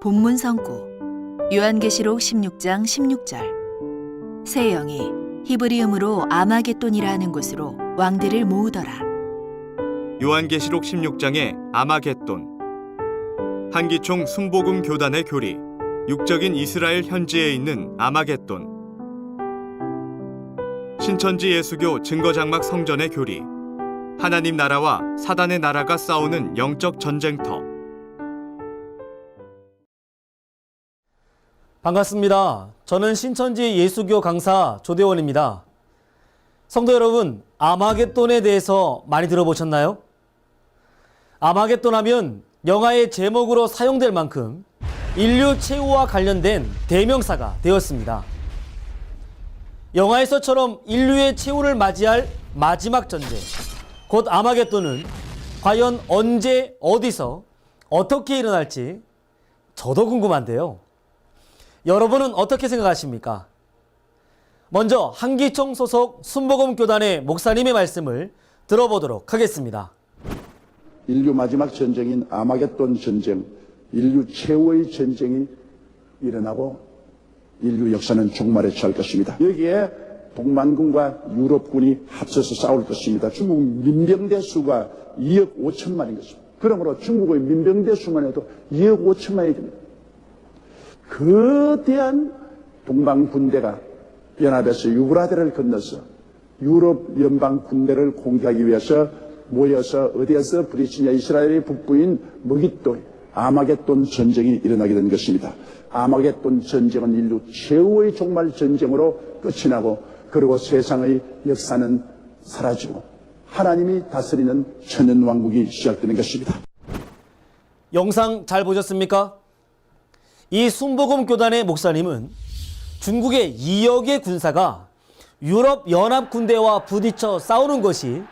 본문 성구 요한계시록 16장 16절 새 영이 히브리음으로 아마겟돈이라 하는 곳으로 왕들을 모으더라. 요한계시록 16장의 아마겟돈. 한기총 순복음 교단의 교리, 육적인 이스라엘 현지에 있는 아마겟돈. 신천지 예수교 증거장막 성전의 교리, 하나님 나라와 사단의 나라가 싸우는 영적 전쟁터. 반갑습니다. 저는 신천지 예수교 강사 조대원입니다. 성도 여러분, 아마겟돈에 대해서 많이 들어보셨나요? 아마겟돈 하면 영화의 제목으로 사용될 만큼 인류 최후와 관련된 대명사가 되었습니다. 영화에서처럼 인류의 최후를 맞이할 마지막 전쟁, 곧 아마겟돈은 과연 언제, 어디서, 어떻게 일어날지 저도 궁금한데요. 여러분은 어떻게 생각하십니까? 먼저 한기총 소속 순복음 교단의 목사님의 말씀을 들어보도록 하겠습니다. 인류 마지막 전쟁인 아마겟돈 전쟁, 인류 최후의 전쟁이 일어나고 인류 역사는 종말에 처할 것입니다. 여기에 동만군과 유럽군이 합쳐서 싸울 것입니다. 중국 민병대 수가 2억 5천만인 것입니다. 그러므로 중국의 민병대 수만 해도 2억 5천만이 됩니다. 거대한 동방 군대가 연합해서 유브라데를 건너서 유럽 연방 군대를 공격하기 위해서 모여서 어디에서 브리치냐 이스라엘의 북부인 머깃돌 아마겟돈 전쟁이 일어나게 된 것입니다. 아마겟돈 전쟁은 인류 최후의 종말 전쟁으로 끝이 나고 그리고 세상의 역사는 사라지고 하나님이 다스리는 천년왕국이 시작되는 것입니다. 영상 잘 보셨습니까? 이 순복음 교단의 목사님은 중국의 2억의 군사가 유럽 연합 군대와 부딪혀 싸우는 것이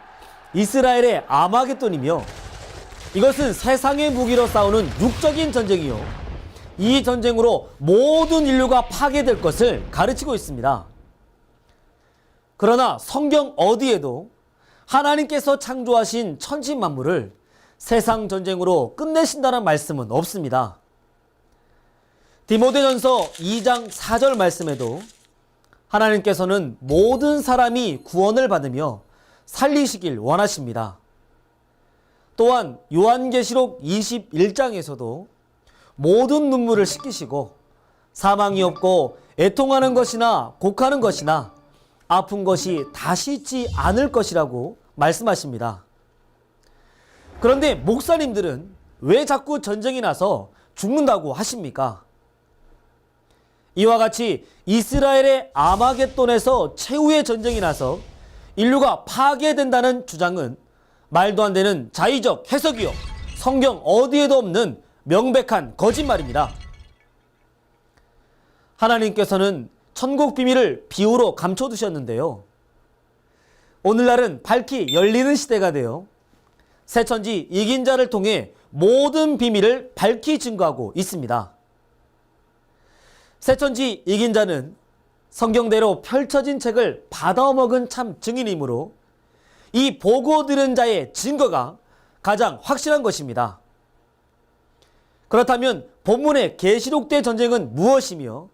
이스라엘의 아마겟돈이며 이것은 세상의 무기로 싸우는 육적인 전쟁이요, 이 전쟁으로 모든 인류가 파괴될 것을 가르치고 있습니다. 그러나 성경 어디에도 하나님께서 창조하신 천지만물을 세상 전쟁으로 끝내신다는 말씀은 없습니다. 디모데전서 2장 4절 말씀에도 하나님께서는 모든 사람이 구원을 받으며 살리시길 원하십니다. 또한 요한계시록 21장에서도 모든 눈물을 씻기시고 사망이 없고 애통하는 것이나 곡하는 것이나 아픈 것이 다시 있지 않을 것이라고 말씀하십니다. 그런데 목사님들은 왜 자꾸 전쟁이 나서 죽는다고 하십니까? 이와 같이 이스라엘의 아마겟돈에서 최후의 전쟁이 나서 인류가 파괴된다는 주장은 말도 안 되는 자의적 해석이요, 성경 어디에도 없는 명백한 거짓말입니다. 하나님께서는 천국 비밀을 비유로 감춰두셨는데요. 오늘날은 밝히 열리는 시대가 되어 새천지 이긴 자를 통해 모든 비밀을 밝히 증거하고 있습니다. 새천지 이긴 자는 성경대로 펼쳐진 책을 받아먹은 참 증인이므로 이 보고 들은 자의 증거가 가장 확실한 것입니다. 그렇다면 본문의 계시록 때 전쟁은 무엇이며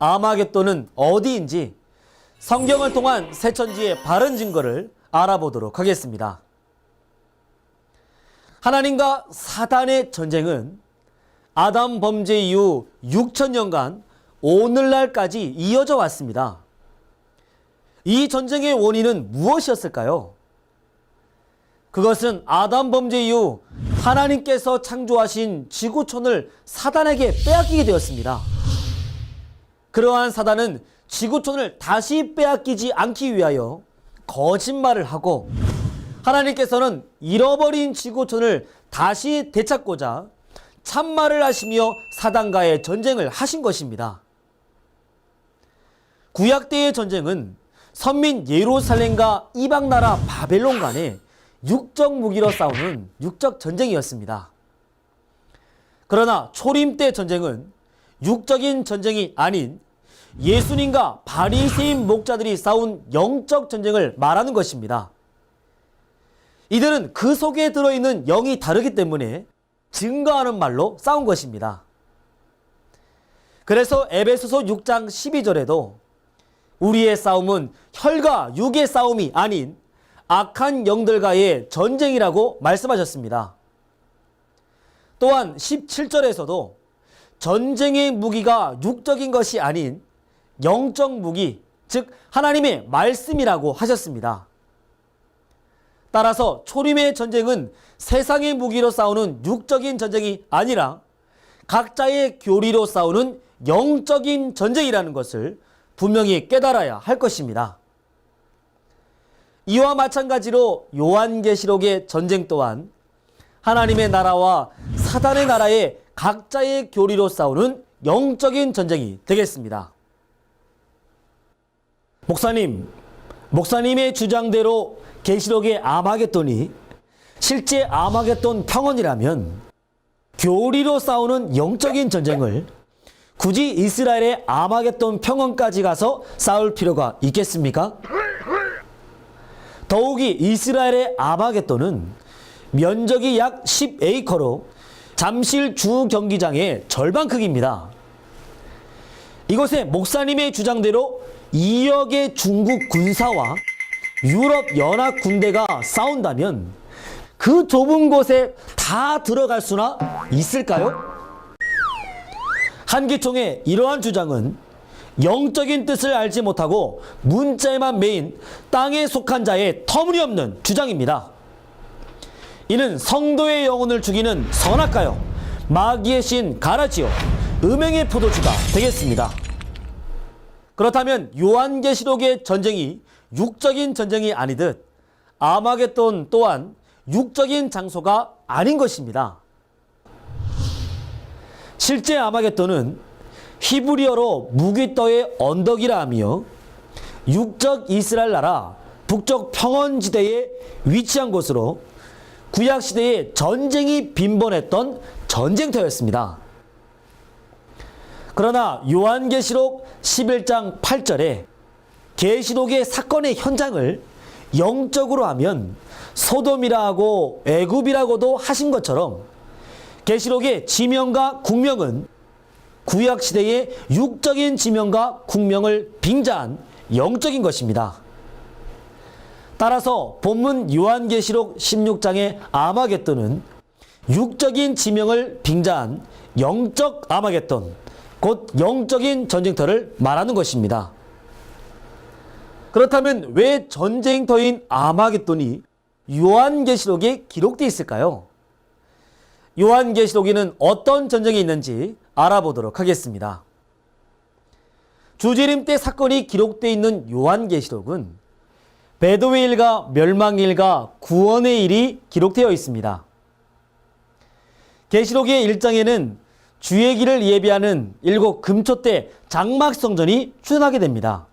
아마겟돈은 어디인지 성경을 통한 새천지의 바른 증거를 알아보도록 하겠습니다. 하나님과 사단의 전쟁은 아담 범죄 이후 6천년간 오늘날까지 이어져 왔습니다. 이 전쟁의 원인은 무엇이었을까요? 그것은 아담 범죄 이후 하나님께서 창조하신 지구촌을 사단에게 빼앗기게 되었습니다. 그러한 사단은 지구촌을 다시 빼앗기지 않기 위하여 거짓말을 하고 하나님께서는 잃어버린 지구촌을 다시 되찾고자 참말을 하시며 사단과의 전쟁을 하신 것입니다. 구약 때의 전쟁은 선민 예루살렘과 이방 나라 바벨론 간의 육적 무기로 싸우는 육적 전쟁이었습니다. 그러나 초림 때 전쟁은 육적인 전쟁이 아닌 예수님과 바리새인 목자들이 싸운 영적 전쟁을 말하는 것입니다. 이들은 그 속에 들어있는 영이 다르기 때문에 증거하는 말로 싸운 것입니다. 그래서 에베소서 6장 12절에도 우리의 싸움은 혈과 육의 싸움이 아닌 악한 영들과의 전쟁이라고 말씀하셨습니다. 또한 17절에서도 전쟁의 무기가 육적인 것이 아닌 영적 무기, 즉 하나님의 말씀이라고 하셨습니다. 따라서 초림의 전쟁은 세상의 무기로 싸우는 육적인 전쟁이 아니라 각자의 교리로 싸우는 영적인 전쟁이라는 것을 분명히 깨달아야 할 것입니다. 이와 마찬가지로 요한계시록의 전쟁 또한 하나님의 나라와 사단의 나라의 각자의 교리로 싸우는 영적인 전쟁이 되겠습니다. 목사님의 주장대로 계시록의 아마겟돈이 실제 아마겟돈 평원이라면 교리로 싸우는 영적인 전쟁을 굳이 이스라엘의 아마겟돈 평원까지 가서 싸울 필요가 있겠습니까? 더욱이 이스라엘의 아마겟돈은 면적이 약 10에이커로 잠실 주 경기장의 절반 크기입니다. 이곳에 목사님의 주장대로 2억의 중국 군사와 유럽 연합 군대가 싸운다면 그 좁은 곳에 다 들어갈 수나 있을까요? 한기총의 이러한 주장은 영적인 뜻을 알지 못하고 문자에만 매인 땅에 속한 자의 터무니없는 주장입니다. 이는 성도의 영혼을 죽이는 선악가요, 마귀의 신 가라지요, 음행의 포도주가 되겠습니다. 그렇다면 요한계시록의 전쟁이 육적인 전쟁이 아니듯 아마겟돈 또한 육적인 장소가 아닌 것입니다. 실제 아마겟돈은 히브리어로 무기떠의 언덕이라 하며 육적 이스라엘 나라 북쪽 평원지대에 위치한 곳으로 구약시대에 전쟁이 빈번했던 전쟁터였습니다. 그러나 요한계시록 11장 8절에 계시록의 사건의 현장을 영적으로 하면 소돔이라 하고 애굽이라고도 하신 것처럼 계시록의 지명과 국명은 구약시대의 육적인 지명과 국명을 빙자한 영적인 것입니다. 따라서 본문 요한계시록 16장의 아마겟돈은 육적인 지명을 빙자한 영적 아마겟돈, 곧 영적인 전쟁터를 말하는 것입니다. 그렇다면 왜 전쟁터인 아마겟돈이 요한계시록에 기록되어 있을까요? 요한계시록에는 어떤 전쟁이 있는지 알아보도록 하겠습니다. 주재림 때 사건이 기록되어 있는 요한계시록은 배도의 일과 멸망의 일과 구원의 일이 기록되어 있습니다. 계시록의 1장에는 주의 길을 예비하는 7 금초대 장막성전이 출현하게 됩니다.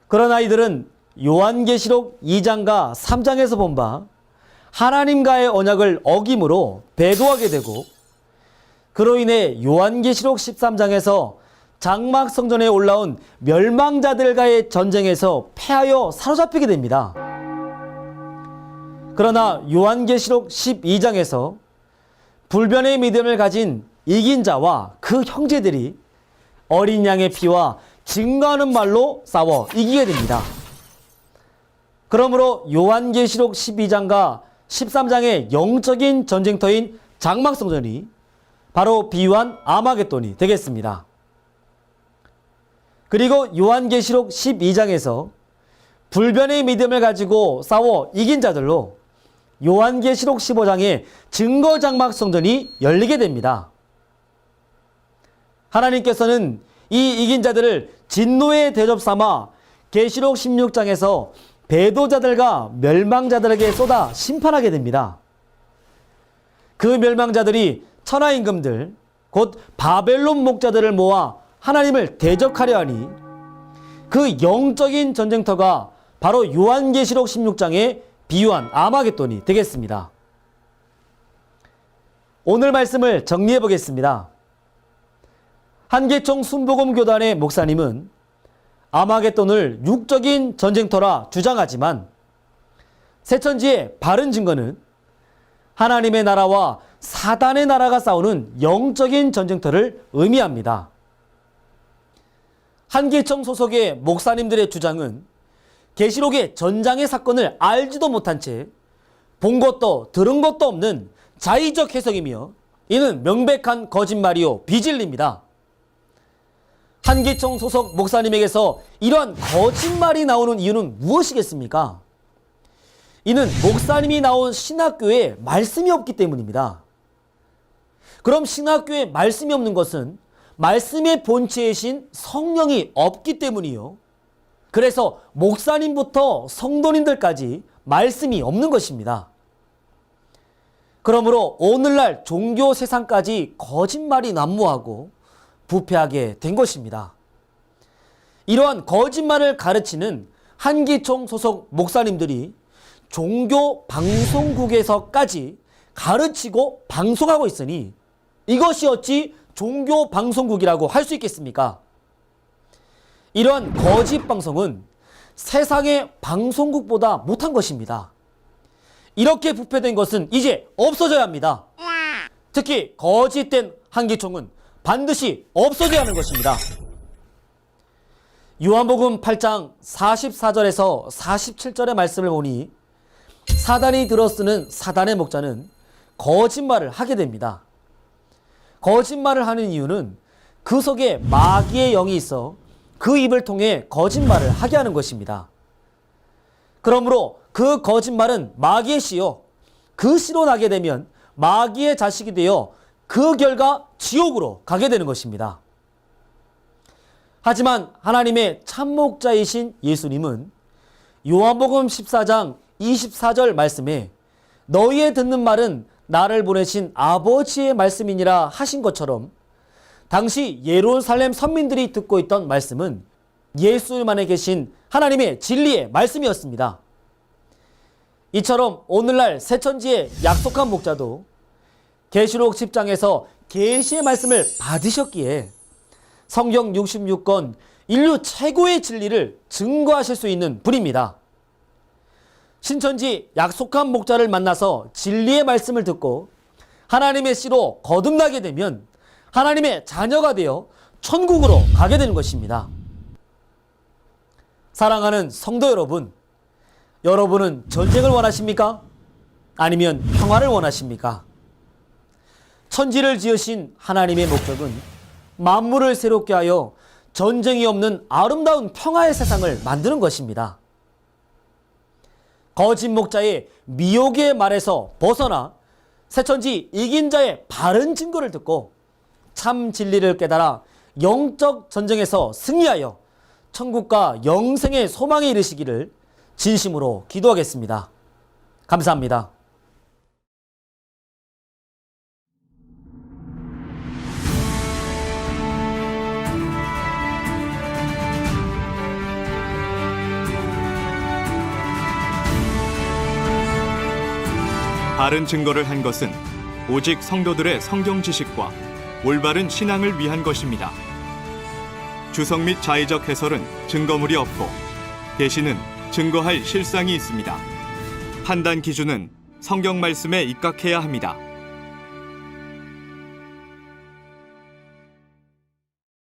그러나 이들은 요한계시록 2장과 3장에서 본 바 하나님과의 언약을 어김으로 배도하게 되고, 그로 인해 요한계시록 13장에서 장막성전에 올라온 멸망자들과의 전쟁에서 패하여 사로잡히게 됩니다. 그러나 요한계시록 12장에서 불변의 믿음을 가진 이긴 자와 그 형제들이 어린 양의 피와 증거하는 말로 싸워 이기게 됩니다. 그러므로 요한계시록 12장과 13장의 영적인 전쟁터인 장막성전이 바로 비유한 아마겟돈이 되겠습니다. 그리고 요한계시록 12장에서 불변의 믿음을 가지고 싸워 이긴 자들로 요한계시록 15장의 증거장막성전이 열리게 됩니다. 하나님께서는 이 이긴 자들을 진노의 대접 삼아 계시록 16장에서 배도자들과 멸망자들에게 쏟아 심판하게 됩니다. 그 멸망자들이 천하임금들, 곧 바벨론 목자들을 모아 하나님을 대적하려 하니 그 영적인 전쟁터가 바로 요한계시록 16장에 비유한 아마겟돈이 되겠습니다. 오늘 말씀을 정리해 보겠습니다. 한계총 순복음교단의 목사님은 아마겟돈을 육적인 전쟁터라 주장하지만 새천지의 바른 증거는 하나님의 나라와 사단의 나라가 싸우는 영적인 전쟁터를 의미합니다. 한기총 소속의 목사님들의 주장은 계시록의 전장의 사건을 알지도 못한 채 본 것도 들은 것도 없는 자의적 해석이며 이는 명백한 거짓말이요 비진리입니다. 한기총 소속 목사님에게서 이러한 거짓말이 나오는 이유는 무엇이겠습니까? 이는 목사님이 나온 신학교에 말씀이 없기 때문입니다. 그럼 신학교에 말씀이 없는 것은 말씀의 본체이신 성령이 없기 때문이요. 그래서 목사님부터 성도님들까지 말씀이 없는 것입니다. 그러므로 오늘날 종교 세상까지 거짓말이 난무하고 부패하게 된 것입니다. 이러한 거짓말을 가르치는 한기총 소속 목사님들이 종교 방송국에서까지 가르치고 방송하고 있으니 이것이 어찌 종교 방송국이라고 할 수 있겠습니까? 이러한 거짓 방송은 세상의 방송국보다 못한 것입니다. 이렇게 부패된 것은 이제 없어져야 합니다. 특히 거짓된 한기총은 반드시 없어져야 하는 것입니다. 요한복음 8장 44절에서 47절의 말씀을 보니 사단이 들어쓰는 사단의 목자는 거짓말을 하게 됩니다. 거짓말을 하는 이유는 그 속에 마귀의 영이 있어 그 입을 통해 거짓말을 하게 하는 것입니다. 그러므로 그 거짓말은 마귀의 씨요. 그 씨로 나게 되면 마귀의 자식이 되어 그 결과 지옥으로 가게 되는 것입니다. 하지만 하나님의 참목자이신 예수님은 요한복음 14장 24절 말씀에 너희의 듣는 말은 나를 보내신 아버지의 말씀이니라 하신 것처럼 당시 예루살렘 선민들이 듣고 있던 말씀은 예수님 안에 계신 하나님의 진리의 말씀이었습니다. 이처럼 오늘날 새천지의 약속한 목자도 계시록 10장에서 계시의 말씀을 받으셨기에 성경 66권 인류 최고의 진리를 증거하실 수 있는 분입니다. 신천지 약속한 목자를 만나서 진리의 말씀을 듣고 하나님의 씨로 거듭나게 되면 하나님의 자녀가 되어 천국으로 가게 되는 것입니다. 사랑하는 성도 여러분, 여러분은 전쟁을 원하십니까? 아니면 평화를 원하십니까? 천지를 지으신 하나님의 목적은 만물을 새롭게 하여 전쟁이 없는 아름다운 평화의 세상을 만드는 것입니다. 거짓 목자의 미혹의 말에서 벗어나 새천지 이긴 자의 바른 증거를 듣고 참 진리를 깨달아 영적 전쟁에서 승리하여 천국과 영생의 소망에 이르시기를 진심으로 기도하겠습니다. 감사합니다. 바른 증거를 한 것은 오직 성도들의 성경 지식과 올바른 신앙을 위한 것입니다. 주석 및 자의적 해설은 증거물이 없고 계시는 증거할 실상이 있습니다. 판단 기준은 성경 말씀에 입각해야 합니다.